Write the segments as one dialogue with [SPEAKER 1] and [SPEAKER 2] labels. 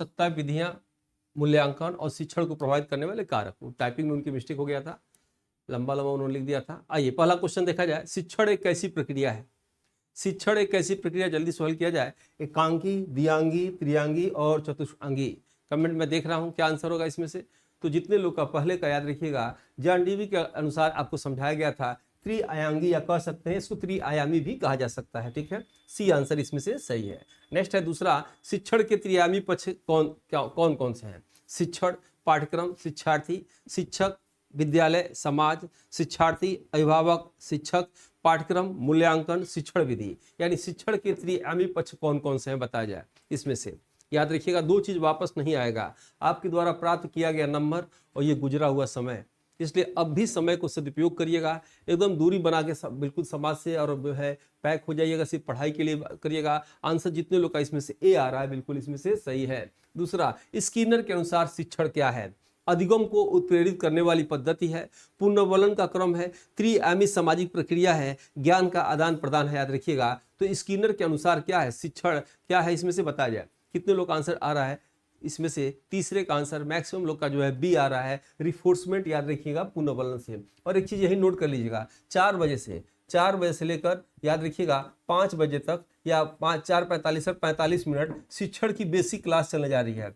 [SPEAKER 1] सत्ता विधियां, मूल्यांकन और शिक्षण को प्रभावित करने वाले कारक। टाइपिंग में उनकी मिस्टेक हो गया था, लंबा लंबा उन्होंने लिख दिया था। आइए पहला क्वेश्चन देखा जाए, शिक्षण एक कैसी प्रक्रिया है? शिक्षण एक कैसी प्रक्रिया, जल्दी सवाल किया जाए। एकांकी, द्विअंगी, त्रिअंगी और चतुष्अंगी। कमेंट में देख रहा हूं क्या आंसर होगा इसमें से। तो जितने लोग का पहले का याद रखिएगा, जॉन डीवी के अनुसार आपको समझाया गया था त्रिआयांगी, या कह सकते हैं इसको त्रिआयामी भी कहा जा सकता है। ठीक है, सी आंसर इसमें से सही है। नेक्स्ट है दूसरा, शिक्षण के त्रिआयामी पक्ष कौन कौन से हैं? शिक्षण, पाठ्यक्रम, शिक्षार्थी, शिक्षक, विद्यालय, समाज, शिक्षार्थी, अभिभावक, शिक्षक, पाठ्यक्रम, मूल्यांकन, शिक्षण विधि। यानी शिक्षण के त्रिआयामी पक्ष कौन कौन से हैं बताया जाए। इसमें से याद रखिएगा, दो चीज वापस नहीं आएगा, आपके द्वारा प्राप्त किया गया नंबर और ये गुजरा हुआ समय। इसलिए अब भी समय को सदुपयोग करिएगा, एकदम दूरी बना के बिल्कुल समाज से और जो है पैक हो जाइएगा, सिर्फ पढ़ाई के लिए करिएगा। आंसर जितने लोग का इसमें से ए आ रहा है बिल्कुल इसमें से सही है। दूसरा, स्किनर के अनुसार शिक्षण क्या है? अधिगम को उत्प्रेरित करने वाली पद्धति है, पुनर्वलन का क्रम है, त्रिआयामी सामाजिक प्रक्रिया है, ज्ञान का आदान प्रदान है। याद रखिएगा, तो स्किनर के अनुसार क्या है, शिक्षण क्या है, इसमें से बताया जाए। कितने लोग आंसर आ रहा है इसमें से? तीसरे का आंसर मैक्सिमम लोग का जो है बी आ रहा है, रिफोर्समेंट। याद रखिएगा, पुनर्वलन से। और एक चीज यही नोट कर लीजिएगा, 4 बजे से लेकर याद रखिएगा 5 बजे तक, या 4:45 और 45 मिनट शिक्षण की बेसिक क्लास चलने जा रही है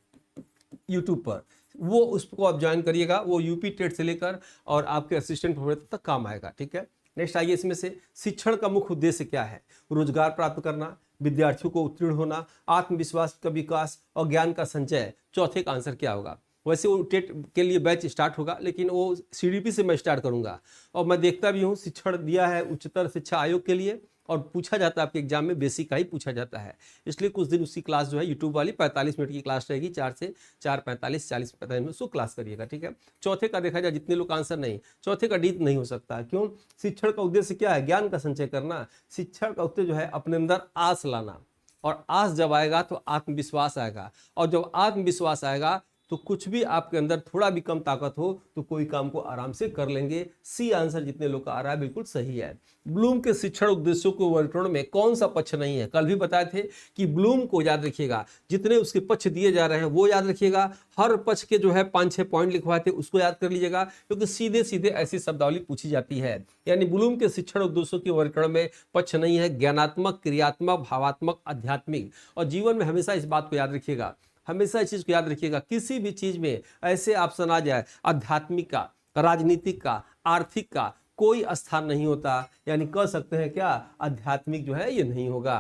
[SPEAKER 1] यूट्यूब पर। वो उसको आप ज्वाइन करिएगा, वो यूपी टेट से लेकर और आपके असिस्टेंट प्रोफेसर तक काम आएगा। ठीक है, नेक्स्ट आइए, इसमें से शिक्षण का मुख्य उद्देश्य क्या है? रोजगार प्राप्त करना, विद्यार्थियों को उत्तीर्ण होना, आत्मविश्वास का विकास और ज्ञान का संचय। चौथे का आंसर क्या होगा? वैसे वो टेट के लिए बैच स्टार्ट होगा, लेकिन वो सीडीपी से मैं स्टार्ट करूंगा। और मैं देखता भी हूँ, शिक्षण दिया है उच्चतर शिक्षा आयोग के लिए, और पूछा जाता है आपके एग्जाम में, बेसिक का ही पूछा जाता है। इसलिए कुछ दिन उसकी क्लास जो है यूट्यूब वाली 45 मिनट की क्लास रहेगी, 4 से 4:45, 40-45 मिनट उसको क्लास करिएगा। ठीक है, चौथे का देखा जाए, जितने लोग आंसर नहीं, चौथे का डी नहीं हो सकता। क्यों? शिक्षण का उद्देश्य क्या है? ज्ञान का संचय करना। शिक्षण का उद्देश्य जो है अपने अंदर आस लाना, और आस जब आएगा तो आत्मविश्वास आएगा, और जब आत्मविश्वास आएगा तो कुछ भी आपके अंदर थोड़ा भी कम ताकत हो तो कोई काम को आराम से कर लेंगे। सी आंसर जितने लोग का आ रहा है बिल्कुल सही है। ब्लूम के शिक्षण उद्देश्यों को वर्णन में कौन सा पक्ष नहीं है? कल भी बताए थे कि ब्लूम को याद रखिएगा, जितने उसके पक्ष दिए जा रहे हैं वो याद रखिएगा। हर पक्ष के जो है 5-6 पॉइंट लिखवाए थे, उसको याद कर लीजिएगा, क्योंकि सीधे सीधे ऐसी शब्दावली पूछी जाती है। यानी ब्लूम के शिक्षण उद्देश्यों के वर्णन में पक्ष नहीं है, ज्ञानात्मक, क्रियात्मक, भावात्मक, आध्यात्मिक। और जीवन में हमेशा इस बात को याद रखिएगा, हमेशा इस चीज को याद रखिएगा, किसी भी चीज में ऐसे ऑप्शन आ जाए, आध्यात्मिक का, राजनीतिक का, आर्थिक का, कोई स्थान नहीं होता। यानी कह सकते हैं क्या, आध्यात्मिक जो है ये नहीं होगा।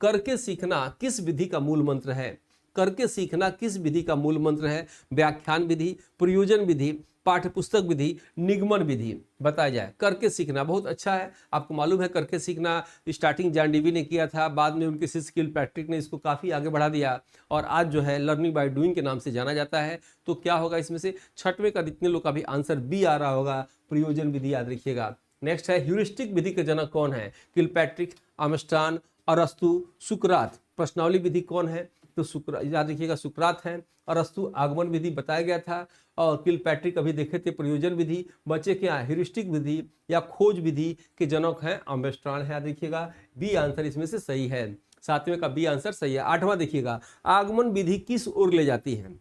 [SPEAKER 1] करके सीखना किस विधि का मूल मंत्र है? करके सीखना किस विधि का मूल मंत्र है? व्याख्यान विधि, प्रयोजन विधि, पाठ्यपुस्तक विधि, निगमन विधि। बताया जाए। करके सीखना बहुत अच्छा है, आपको मालूम है करके सीखना स्टार्टिंग जॉन डीवी ने किया था, बाद में उनके शिष्य किलपैट्रिक ने इसको काफ़ी आगे बढ़ा दिया, और आज जो है लर्निंग बाय डूइंग के नाम से जाना जाता है। तो क्या होगा इसमें से? छठवें का जितने लोग का भी आंसर बी आ रहा होगा, प्रयोजन विधि, याद रखिएगा। नेक्स्ट है, ह्यूरिस्टिक विधि के जनक कौन है? किलपैट्रिक, आर्मस्ट्रांग, अरस्तु, सुकरात। प्रश्नावली विधि कौन है? तो याद रखिएगा सुकरात है। अरस्तु आगमन विधि बताया गया था, और किलपैट्रिक अभी देखे थे प्रयोजन विधि। बचे क्या? ह्यूरिस्टिक विधि या खोज विधि के जनक हैं आर्मस्ट्रांग है, याद रखिएगा। बी आंसर इसमें से सही है, 7वें का बी आंसर सही है। 8वां देखिएगा, आगमन विधि किस ओर ले जाती है?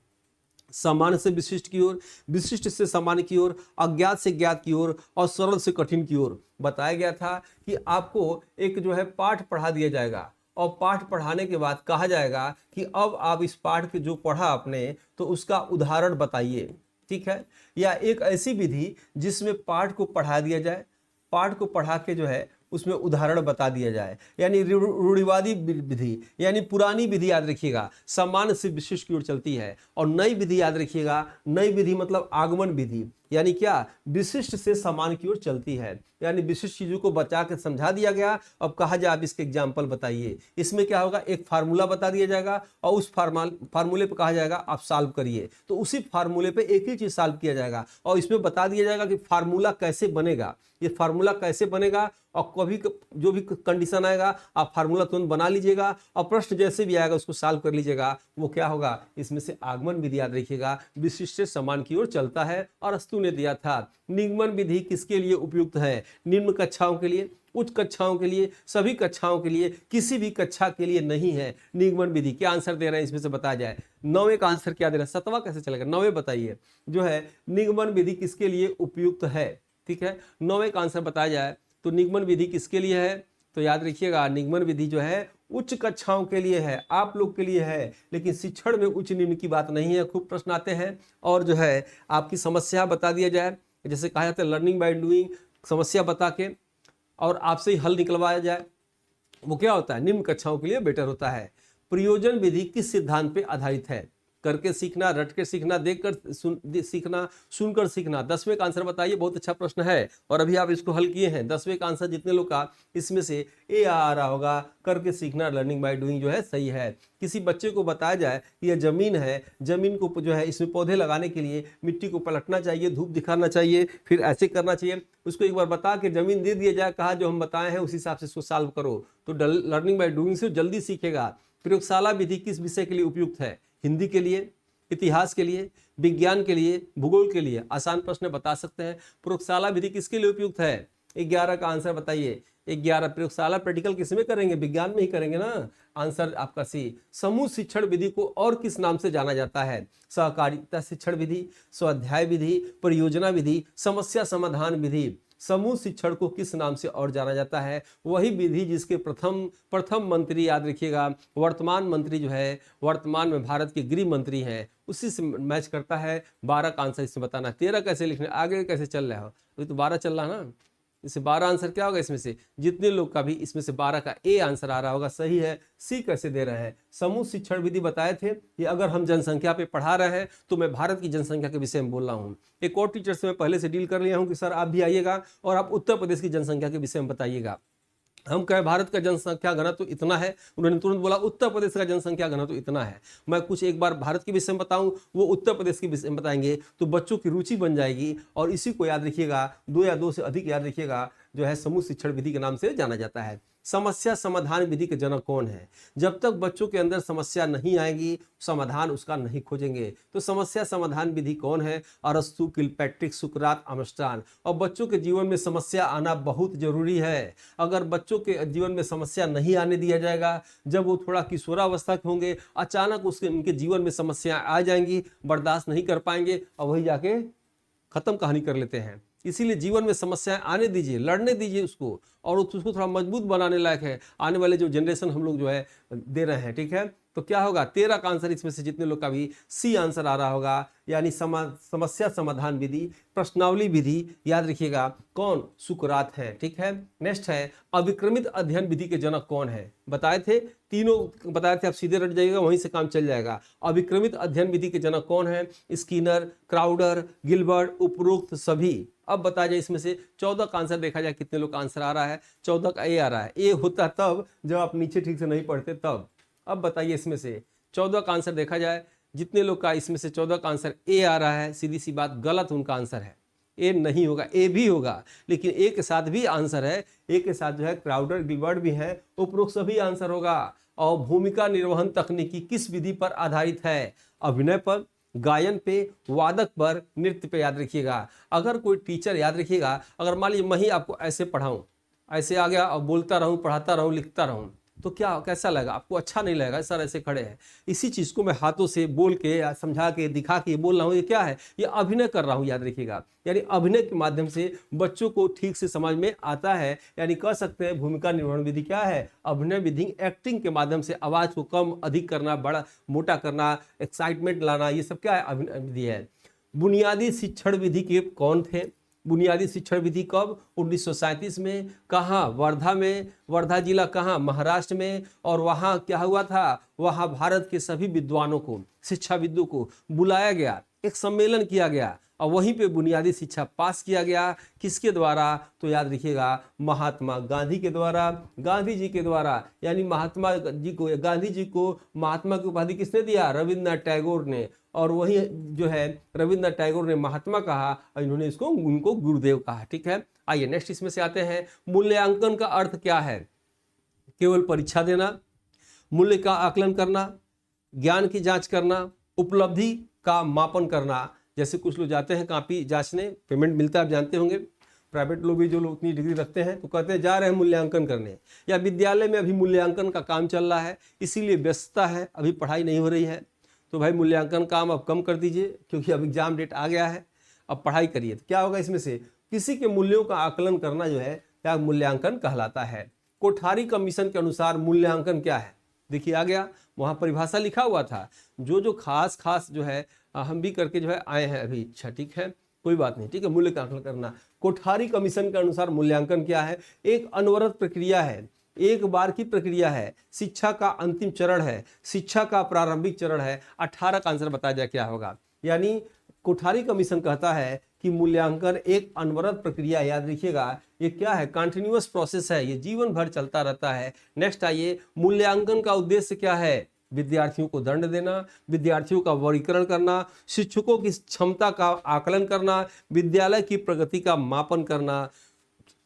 [SPEAKER 1] सामान्य से विशिष्ट की ओर, विशिष्ट से सामान्य की ओर, अज्ञात से ज्ञात की ओर, और सरल से कठिन की ओर। बताया गया था कि आपको एक जो है पाठ पढ़ा दिया जाएगा, और पाठ पढ़ाने के बाद कहा जाएगा कि अब आप इस पाठ के जो पढ़ा आपने तो उसका उदाहरण बताइए। ठीक है, या एक ऐसी विधि जिसमें पाठ को पढ़ा दिया जाए, पाठ को पढ़ा के जो है उसमें उदाहरण बता दिया जाए, यानी रूढ़िवादी विधि, यानी पुरानी विधि याद रखिएगा सामान्य से विशिष्ट की ओर चलती है। और नई विधि याद रखिएगा, नई विधि मतलब आगमन विधि, यानी क्या? विशिष्ट से सामान्य की ओर चलती है। यानी विशिष्ट चीजों को बचा के समझा दिया गया, अब कहा जाए आप इसके एग्जाम्पल बताइए। इसमें क्या होगा? एक फार्मूला बता दिया जाएगा, और उस फार्मूले पे कहा जाएगा आप सॉल्व करिए, तो उसी फार्मूले पे एक ही चीज सॉल्व किया जाएगा, और इसमें बता दिया जाएगा कि फार्मूला कैसे बनेगा, ये फार्मूला कैसे बनेगा, और कभी जो भी कंडीशन आएगा आप फार्मूला तुरंत बना लीजिएगा, और प्रश्न जैसे भी आएगा उसको सॉल्व कर लीजिएगा। वो क्या होगा? इसमें से आगमन विधि याद रखिएगा, विशिष्ट से समान की ओर चलता है। और प्रश्न उन्हें दिया था, निगमन विधि किसके लिए उपयुक्त है? निम्न कक्षाओं के लिए, उच्च कक्षाओं के लिए, सभी कक्षाओं के लिए, किसी भी कक्षा के लिए नहीं है निगमन विधि। क्या आंसर दे रहे हैं इसमें से बताया जाए। 9वें का आंसर क्या दे रहा है, 7वां कैसे चलेगा, 9वें बताइए जो है निगमन विधि किसके लिए उपयुक्त है। ठीक है, 9वें का आंसर बताया जाए तो निगमन विधि किसके लिए है, तो याद रखिएगा निगमन विधि जो है उच्च कक्षाओं के लिए है, आप लोग के लिए है, लेकिन शिक्षण में उच्च निम्न की बात नहीं है। खूब प्रश्न आते हैं और जो है आपकी समस्या बता दिया जाए, जैसे कहा जाता है लर्निंग बाय डूइंग, समस्या बता के और आपसे ही हल निकलवाया जाए, वो क्या होता है, निम्न कक्षाओं के लिए बेटर होता है। प्रयोजन विधि किस सिद्धांत पे आधारित है? करके सीखना, रट के सीखना, देखकर सीखना, सुनकर सीखना। 10वें का आंसर बताइए, बहुत अच्छा प्रश्न है और अभी आप इसको हल किए हैं। 10वें का आंसर जितने लोग का इसमें से ए आ रहा होगा, करके सीखना, लर्निंग बाय डूइंग जो है सही है। किसी बच्चे को बताया जाए कि यह जमीन है, जमीन को जो है इसमें पौधे लगाने के लिए मिट्टी को पलटना चाहिए, धूप दिखाना चाहिए, फिर ऐसे करना चाहिए, उसको एक बार बता के जमीन दे दिया जाए, कहा जो हम बताए हैं उस हिसाब से इसको सॉल्व करो, तो लर्निंग बाय डूइंग से जल्दी सीखेगा। प्रयोगशाला विधि किस विषय के लिए उपयुक्त है? हिंदी के लिए, इतिहास के लिए, विज्ञान के लिए, भूगोल के लिए। आसान प्रश्न बता सकते हैं। प्रयोगशाला विधि किसके लिए उपयुक्त है? 11 का आंसर बताइए। 11 प्रयोगशाला प्रैक्टिकल किसमें करेंगे? विज्ञान में ही करेंगे ना। आंसर आपका सी। समूह शिक्षण विधि को और किस नाम से जाना जाता है? सहकारिता शिक्षण विधि, स्वाध्याय विधि, परियोजना विधि, समस्या समाधान विधि। समूह शिक्षण को किस नाम से और जाना जाता है? वही विधि जिसके प्रथम मंत्री, याद रखिएगा, वर्तमान मंत्री जो है वर्तमान में भारत के गृह मंत्री हैं, उसी से मैच करता है। 12 का आंसर इसमें बताना। 13 कैसे लिखना, आगे कैसे चल रहा हो, अभी तो 12 चल रहा है ना। इससे 12 आंसर क्या होगा इसमें से? जितने लोग का भी इसमें से 12 का ए आंसर आ रहा होगा सही है। सी कैसे दे रहे हैं? समूह शिक्षण विधि बताए थे कि अगर हम जनसंख्या पे पढ़ा रहे हैं तो मैं भारत की जनसंख्या के विषय में बोल रहा हूँ। एक और टीचर से मैं पहले से डील कर लिया हूँ कि सर आप भी आइएगा और आप उत्तर प्रदेश की जनसंख्या के विषय में बताइएगा। हम कहें भारत का जनसंख्या घनत्व तो इतना है, उन्होंने तुरंत बोला उत्तर प्रदेश का जनसंख्या घनत्व तो इतना है। मैं कुछ एक बार भारत के विषय में बताऊं, वो उत्तर प्रदेश के विषय में बताएंगे, तो बच्चों की रुचि बन जाएगी। और इसी को याद रखिएगा, 2 या 2 से अधिक याद रखिएगा, जो है समूह शिक्षण विधि के नाम से जाना जाता है। समस्या समाधान विधि के जनक कौन है? जब तक बच्चों के अंदर समस्या नहीं आएगी, समाधान उसका नहीं खोजेंगे। तो समस्या समाधान विधि कौन है? अरस्तु, किलपैट्रिक, सुकरात, आर्मस्ट्रांग। और बच्चों के जीवन में समस्या आना बहुत जरूरी है। अगर बच्चों के जीवन में समस्या नहीं आने दिया जाएगा, जब वो थोड़ा किशोरावस्था के होंगे, अचानक उनके जीवन में समस्या आ जाएंगी, बर्दाश्त नहीं कर पाएंगे और वही जाके खत्म कहानी कर लेते हैं। इसीलिए जीवन में समस्याएं आने दीजिए, लड़ने दीजिए उसको, और उसको थोड़ा मजबूत बनाने लायक है। आने वाले जो जनरेशन हम लोग जो है दे रहे हैं, ठीक है। तो क्या होगा? 13 का आंसर इसमें से जितने लोग का भी सी आंसर आ रहा होगा, यानी समस्या समाधान विधि, प्रश्नावली विधि, याद रखिएगा कौन? सुकरात है। ठीक है, नेक्स्ट है अविक्रमित अध्ययन विधि के जनक कौन है? बताए थे, तीनों बताए थे, आप सीधे रट जाइएगा, वहीं से काम चल जाएगा। अविक्रमित अध्ययन विधि के जनक कौन है? स्किनर, क्राउडर, गिलबर्ट, उपरोक्त सभी। अब बताया जाए इसमें से 14 का आंसर देखा जाए कितने लोग का आंसर आ रहा है। 14 का ए आ रहा है। ए होता तब जब आप नीचे ठीक से नहीं पढ़ते तब। अब बताइए इसमें से 14 का आंसर देखा जाए, जितने लोग का इसमें से 14 का आंसर ए आ रहा है, सीधी सी बात गलत उनका आंसर है। ए नहीं होगा, ए भी होगा, लेकिन ए के साथ भी आंसर है। ए के साथ जो है क्राउडर, गिलबर्ट भी है, उपरोक्त सभी आंसर होगा। और भूमिका निर्वहन तकनीकी किस विधि पर आधारित है? अभिनय पर, गायन पे, वादक पर, नृत्य पे। याद रखिएगा, अगर कोई टीचर, याद रखिएगा, अगर मान लीजिए मैं ही आपको ऐसे पढ़ाऊं, ऐसे आ गया और बोलता रहूं, पढ़ाता रहूं, लिखता रहूं, तो क्या कैसा लगेगा आपको? अच्छा नहीं लगेगा। सर ऐसे खड़े हैं, इसी चीज को मैं हाथों से बोल के या समझा के दिखा के बोल रहा हूँ, ये क्या है? ये अभिनय कर रहा हूँ। याद रखिएगा, यानी अभिनय के माध्यम से बच्चों को ठीक से समझ में आता है। यानी कह सकते हैं भूमिका निर्वहन विधि क्या है? अभिनय विधि। एक्टिंग के माध्यम से आवाज को कम अधिक करना, बड़ा मोटा करना, एक्साइटमेंट लाना, ये सब क्या है? अभिनय विधि है। बुनियादी शिक्षण विधि के कौन थे? बुनियादी शिक्षण विधि कब? 1937 में। कहाँ? वर्धा में। वर्धा जिला कहाँ? महाराष्ट्र में। और वहाँ क्या हुआ था? वहाँ भारत के सभी विद्वानों को, शिक्षाविदों को बुलाया गया, एक सम्मेलन किया गया और वहीं पे बुनियादी शिक्षा पास किया गया। किसके द्वारा? तो याद रखिएगा महात्मा गांधी के द्वारा, गांधी जी के द्वारा। यानी महात्मा जी को, गांधी जी को महात्मा की उपाधि किसने दिया? रविन्द्रनाथ टैगोर ने। और वही जो है रविन्द्रनाथ टैगोर ने महात्मा कहा और इन्होंने इसको उनको गुरुदेव कहा। ठीक है, आइए नेक्स्ट इसमें से आते हैं। मूल्यांकन का अर्थ क्या है? केवल परीक्षा देना, मूल्य का आकलन करना, ज्ञान की जांच करना, उपलब्धि का मापन करना, जैसे कुछ लोग जाते हैं कॉपी जांचने, पेमेंट मिलता है, आप जानते होंगे। प्राइवेट लोग भी जो लोग उतनी डिग्री रखते हैं तो कहते हैं जा रहे हैं मूल्यांकन करने, या विद्यालय में अभी मूल्यांकन का काम चल रहा है इसीलिए व्यस्तता है, अभी पढ़ाई नहीं हो रही है, तो भाई मूल्यांकन काम अब कम कर दीजिए क्योंकि अब एग्जाम डेट आ गया है, अब पढ़ाई करिए। तो क्या होगा इसमें से, किसी के मूल्यों का आकलन करना जो है क्या मूल्यांकन कहलाता है। कोठारी कमीशन के अनुसार मूल्यांकन क्या है, देखिए आ गया, वहाँ परिभाषा लिखा हुआ था, जो खास खास जो है हम भी करके जो है आए हैं अभी। अच्छा ठीक है, कोई बात नहीं, ठीक है। मूल्य का आकलन करना, कोठारी कमीशन के अनुसार मूल्यांकन क्या है, एक अनवरत प्रक्रिया है, एक बार की प्रक्रिया है, शिक्षा का अंतिम चरण है, शिक्षा का प्रारंभिक चरण है। 18 का आंसर बताया जाए क्या होगा। यानी कोठारी कमीशन कहता है कि मूल्यांकन एक अनवरत प्रक्रिया, याद रखिएगा ये क्या है, कंटिन्यूअस प्रोसेस है, ये जीवन भर चलता रहता है। नेक्स्ट आइए, मूल्यांकन का उद्देश्य क्या है, विद्यार्थियों को दंड देना, विद्यार्थियों का वर्गीकरण करना, शिक्षकों की क्षमता का आकलन करना, विद्यालय की प्रगति का मापन करना।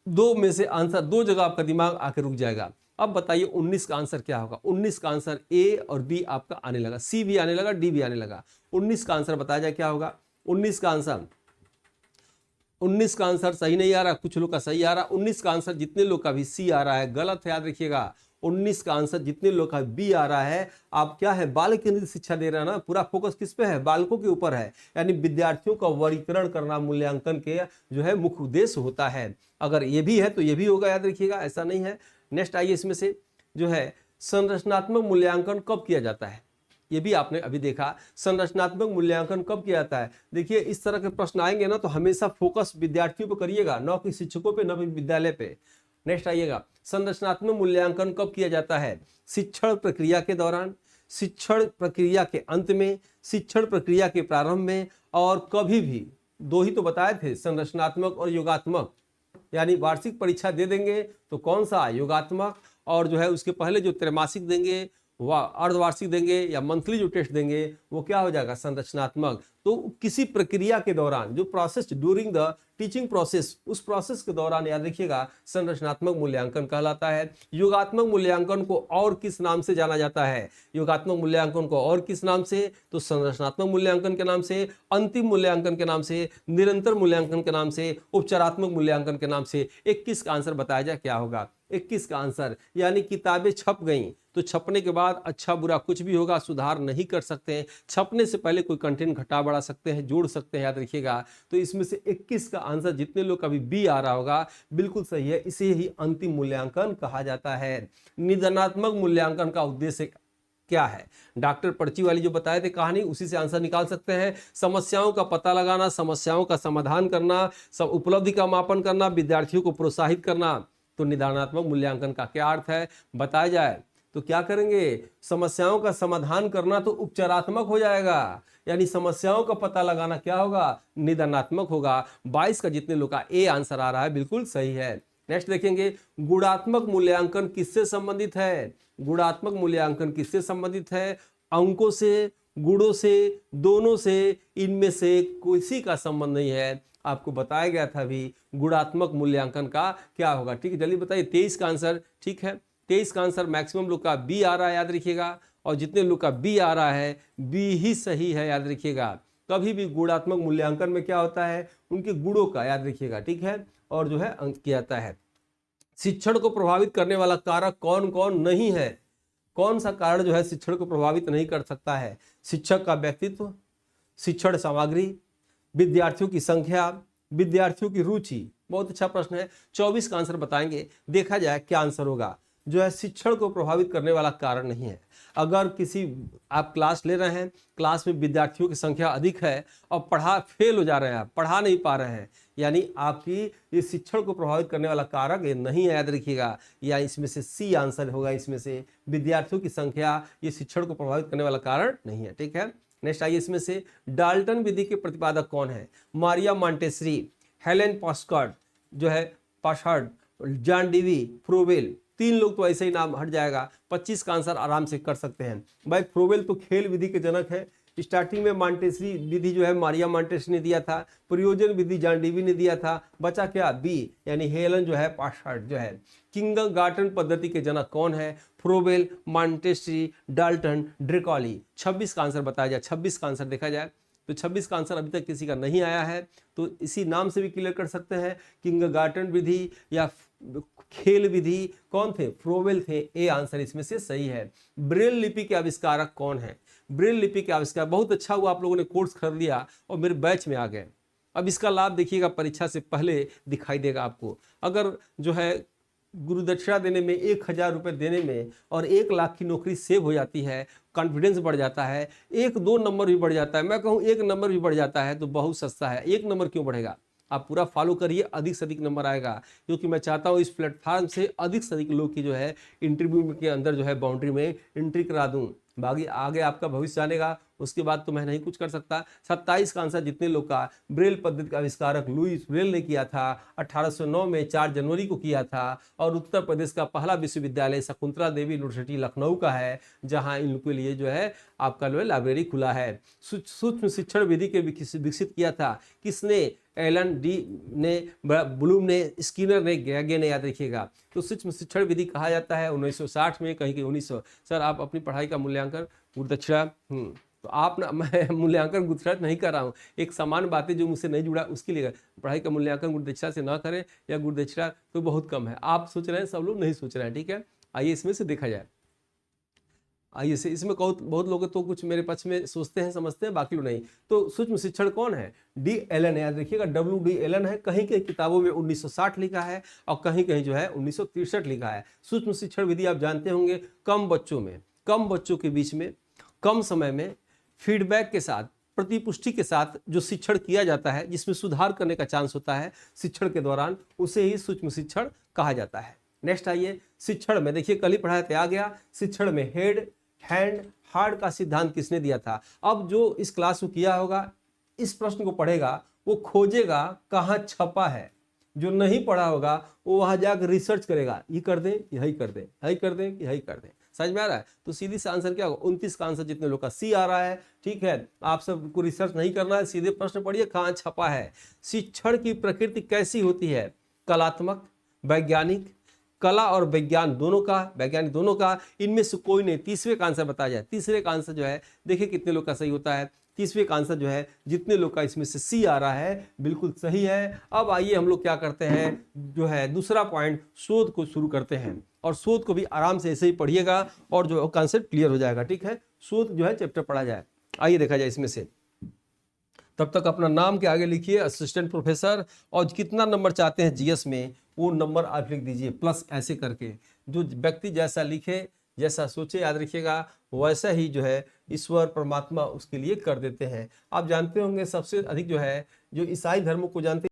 [SPEAKER 1] दो में से आंसर, दो जगह आपका दिमाग आके रुक जाएगा। अब बताइए 19 का आंसर क्या होगा। 19 का आंसर ए और बी आपका आने लगा, सी भी आने लगा, डी भी आने लगा। 19 का आंसर बताया जाए क्या होगा। 19 का आंसर, 19 का आंसर सही नहीं आ रहा, कुछ लोग का सही आ रहा। 19 का आंसर जितने लोग का भी सी आ रहा है गलत है, याद रखिएगा। 19 का आंसर जितने लोग का बी आ रहा है, आप क्या है, बाल केंद्रित शिक्षा दे रहे हैं ना, पूरा फोकस किस पे है, बालकों के ऊपर है। यानी विद्यार्थियों का वर्गीकरण करना मूल्यांकन के जो है मुख्य उद्देश्य होता है। अगर ये भी है तो ये भी होगा, याद रखिएगा, ऐसा नहीं है। नेक्स्ट आइए, इसमें से जो है संरचनात्मक मूल्यांकन कब किया जाता है, ये भी आपने अभी देखा। संरचनात्मक मूल्यांकन कब किया जाता है, देखिए इस तरह के प्रश्न आएंगे ना तो हमेशा फोकस विद्यार्थियों पर करिएगा, न कि शिक्षकों पे, न कि विद्यालय पे। नेक्स्ट आइएगा, संरचनात्मक मूल्यांकन कब किया जाता है, शिक्षण प्रक्रिया के दौरान, शिक्षण प्रक्रिया के अंत में, शिक्षण प्रक्रिया के प्रारंभ में, और कभी भी। दो ही तो बताए थे, संरचनात्मक और योगात्मक। यानी वार्षिक परीक्षा दे देंगे तो कौन सा, योगात्मक, और जो है उसके पहले जो त्रैमासिक देंगे, वह अर्धवार्षिक देंगे, या मंथली जो टेस्ट देंगे वो क्या हो जाएगा, संरचनात्मक। तो किसी प्रक्रिया के दौरान, जो process during the teaching process, उस प्रोसेस के दौरान, याद रखिएगा, संरचनात्मक मूल्यांकन कहलाता है। योगात्मक मूल्यांकन को और किस नाम से जाना जाता है, योगात्मक मूल्यांकन को और किस नाम से, तो संरचनात्मक मूल्यांकन के नाम से, अंतिम मूल्यांकन के नाम से, निरंतर मूल्यांकन के नाम से, उपचारात्मक मूल्यांकन के नाम से। 21 का आंसर बताया जाए क्या होगा। 21 का आंसर, यानी किताबें छप गई तो छपने के बाद अच्छा बुरा कुछ भी होगा, सुधार नहीं कर सकते हैं, छपने से पहले कोई कंटेंट घटा बढ़ा सकते हैं, जोड़ सकते हैं, याद रखिएगा। तो इसमें से 21 का आंसर जितने लोग का भी बी आ रहा होगा बिल्कुल सही है, इसे ही अंतिम मूल्यांकन कहा जाता है। निदानात्मक मूल्यांकन का उद्देश्य क्या है, डॉक्टर पर्ची वाली जो बताए थे कहानी, उसी से आंसर निकाल सकते हैं। समस्याओं का पता लगाना, समस्याओं का समाधान करना, सब उपलब्धि का मापन करना, विद्यार्थियों को प्रोत्साहित करना। तो निदानात्मक मूल्यांकन का क्या अर्थ है बताया जाए तो क्या करेंगे, समस्याओं का समाधान करना तो उपचारात्मक हो जाएगा, यानी समस्याओं का पता लगाना क्या होगा, निदानात्मक होगा। 22 का जितने लोग का ए आंसर आ रहा है बिल्कुल सही है। नेक्स्ट देखेंगे, गुणात्मक मूल्यांकन किससे संबंधित है, गुणात्मक मूल्यांकन किससे संबंधित है, अंकों से, गुणों से, दोनों से, इनमें से किसी का संबंध नहीं है। आपको बताया गया था भी गुणात्मक मूल्यांकन का क्या होगा, ठीक है, जल्दी बताइए। 23 का आंसर, ठीक है, 23 का आंसर मैक्सिमम लोग का बी आ रहा है, याद रखिएगा, और जितने लोग का बी आ रहा है बी ही सही है, याद रखिएगा। कभी भी गुणात्मक मूल्यांकन में क्या होता है, उनके गुणों का याद रखिएगा, ठीक है, और जो है अंक किया जाता है। शिक्षण को प्रभावित करने वाला कारक कौन कौन नहीं है, कौन सा कारण जो है शिक्षण को प्रभावित नहीं कर सकता है, शिक्षक का व्यक्तित्व, शिक्षण सामग्री, विद्यार्थियों की संख्या, विद्यार्थियों की रुचि। बहुत अच्छा प्रश्न है, 24 का आंसर बताएंगे, देखा जाए क्या आंसर होगा। जो है शिक्षण को प्रभावित करने वाला कारण नहीं है। अगर किसी आप क्लास ले रहे हैं, क्लास में विद्यार्थियों की संख्या अधिक है और पढ़ा फेल हो जा रहे हैं, पढ़ा नहीं पा रहे हैं, यानी आपकी ये शिक्षण को प्रभावित करने वाला कारक ये नहीं है, याद रखिएगा। या इसमें से सी आंसर होगा, इसमें से विद्यार्थियों की संख्या ये शिक्षण को प्रभावित करने वाला कारण नहीं है, ठीक है। नेक्स्ट आइए, इसमें से डाल्टन विधि के प्रतिपादक कौन है, मारिया मॉन्टेसरी, हेलेन पास्कल, जो है पाशर्ड, जॉन डीवी, फ्रोबेल। 3 लोग तो ऐसे ही नाम हट जाएगा। 25 का आंसर आराम से कर सकते हैं भाई। फ्रोबेल तो खेल विधि के जनक है। स्टार्टिंग में मॉन्टेसरी विधि जो है मारिया मॉन्टेसरी ने दिया था, प्रयोजन विधि जॉन डीवी ने दिया था, बचा क्या बी, यानी हेलन जो है पाशर्ड जो है। किंडरगार्टन पद्धति के जनक कौन है, फ्रोबेल, मॉन्टेसरी, डाल्टन, ड्रिकॉली। 26 का आंसर बताया जाए, 26 का आंसर देखा जाए, तो 26 का आंसर अभी तक किसी का नहीं आया है, तो इसी नाम से भी क्लियर कर सकते हैं। किंगगार्टन विधि या खेल विधि कौन थे? फ्रोवेल थे। ए आंसर इसमें से सही है। ब्रेल लिपि के आविष्कारक कौन है? ब्रेल लिपि के आविष्कार, बहुत अच्छा हुआ आप लोगों ने कोर्स खरीद लिया और मेरे बैच में आ गए। अब इसका लाभ देखिएगा परीक्षा से पहले दिखाई देगा आपको। अगर जो है गुरुदक्षिणा देने में 1000 रुपये देने में और 1 लाख की नौकरी सेव हो जाती है, कॉन्फिडेंस बढ़ जाता है, 1-2 नंबर भी बढ़ जाता है, मैं कहूँ 1 नंबर भी बढ़ जाता है तो बहुत सस्ता है। 1 नंबर क्यों बढ़ेगा? आप पूरा फॉलो करिए, अधिक से अधिक नंबर आएगा, क्योंकि मैं चाहता हूँ इस प्लेटफॉर्म से अधिक लोग की जो है इंटरव्यू के अंदर जो है बाउंड्री में एंट्री करा दूँ। बाकी आगे आपका भविष्य जानेगा, उसके बाद तो मैं नहीं कुछ कर सकता। 27 का आंसर जितने लोग का, ब्रेल पद्धति का आविष्कारक लुईस ब्रेल ने किया था, 1809 में 4 जनवरी को किया था। और उत्तर प्रदेश का पहला विश्वविद्यालय शकुंतला देवी यूनिवर्सिटी लखनऊ का है, जहां इनके लिए जो है आपका जो है लाइब्रेरी खुला है। सूक्ष्म शिक्षण विधि के विकसित किया था किसने? एलन डी ने, ब्लूम ने, स्किनर ने, गैगे ने, याद रखिएगा। तो सूक्ष्म शिक्षण विधि कहा जाता है 1960 में, कहीं कि 1900। सर आप अपनी पढ़ाई का मूल्यांकन गुरुदक्षिणा, तो आप ना, मैं मूल्यांकन गुरुदक्षिणा नहीं कर रहा हूँ, एक समान बातें जो मुझसे नहीं जुड़ा उसके लिए। पढ़ाई का मूल्यांकन गुरुदक्षिणा से ना करें, या गुरुदक्षिणा तो बहुत कम है। आप सोच रहे हैं, सब लोग नहीं सोच रहे हैं, ठीक है। आइए इसमें से देखा जाए। आइए से इसमें बहुत लोग तो कुछ मेरे पक्ष में सोचते हैं, समझते हैं, बाकी लोग नहीं। तो सूक्ष्म शिक्षण कौन है? डी एलन, याद रखिएगा, WD एलन है। कहीं कहीं किताबों में 1960 लिखा है और कहीं कहीं जो है 1963 लिखा है। सूक्ष्म शिक्षण विधि आप जानते होंगे, कम बच्चों के बीच में कम समय में फीडबैक के साथ, प्रतिपुष्टि के साथ जो शिक्षण किया जाता है, जिसमें सुधार करने का चांस होता है शिक्षण के दौरान, उसे ही सूक्ष्म शिक्षण कहा जाता है। नेक्स्ट आइए, शिक्षण में देखिए कल ही पढ़ाया था, आ गया। शिक्षण में हेड, हैंड, हार्ड का सिद्धांत किसने दिया था? अब जो इस क्लास को किया होगा, इस प्रश्न को पढ़ेगा, वो खोजेगा कहाँ छपा है। जो नहीं पढ़ा होगा वो वहां जाकर रिसर्च करेगा, ये कर दें, यही कर दें, यही कर दें, यही कर दें। समझ में आ रहा है? तो सीधी सा आंसर क्या होगा? 29 का आंसर जितने लोग का सी आ रहा है, ठीक है। आप सबको रिसर्च नहीं करना है, सीधे प्रश्न पढ़िए कहाँ छपा है। शिक्षण की प्रकृति कैसी होती है? कलात्मक, वैज्ञानिक, कला और विज्ञान दोनों का, वैज्ञानिक दोनों का, इनमें से कोई नहीं। तीसरे का आंसर बताया जाए। तीसरे का आंसर जो है, देखिए कितने लोग का सही होता है। तीसरे का आंसर जो है, जितने लोग का इसमें से सी आ रहा है, बिल्कुल सही है। अब आइए हम लोग क्या करते हैं, जो है दूसरा पॉइंट, शोध को शुरू करते हैं। और शोध को भी आराम से ऐसे ही पढ़िएगा और जो कॉन्सेप्ट क्लियर हो जाएगा, ठीक है। शोध जो है चैप्टर पढ़ा जाए। आइए देखा जाए इसमें से। तब तक अपना नाम के आगे लिखिए असिस्टेंट प्रोफेसर, और कितना नंबर चाहते हैं जीएस में वो नंबर आप लिख दीजिए प्लस, ऐसे करके। जो व्यक्ति जैसा लिखे, जैसा सोचे, याद रखिएगा, वैसा ही जो है ईश्वर परमात्मा उसके लिए कर देते हैं। आप जानते होंगे सबसे अधिक जो है, जो ईसाई धर्म को जानते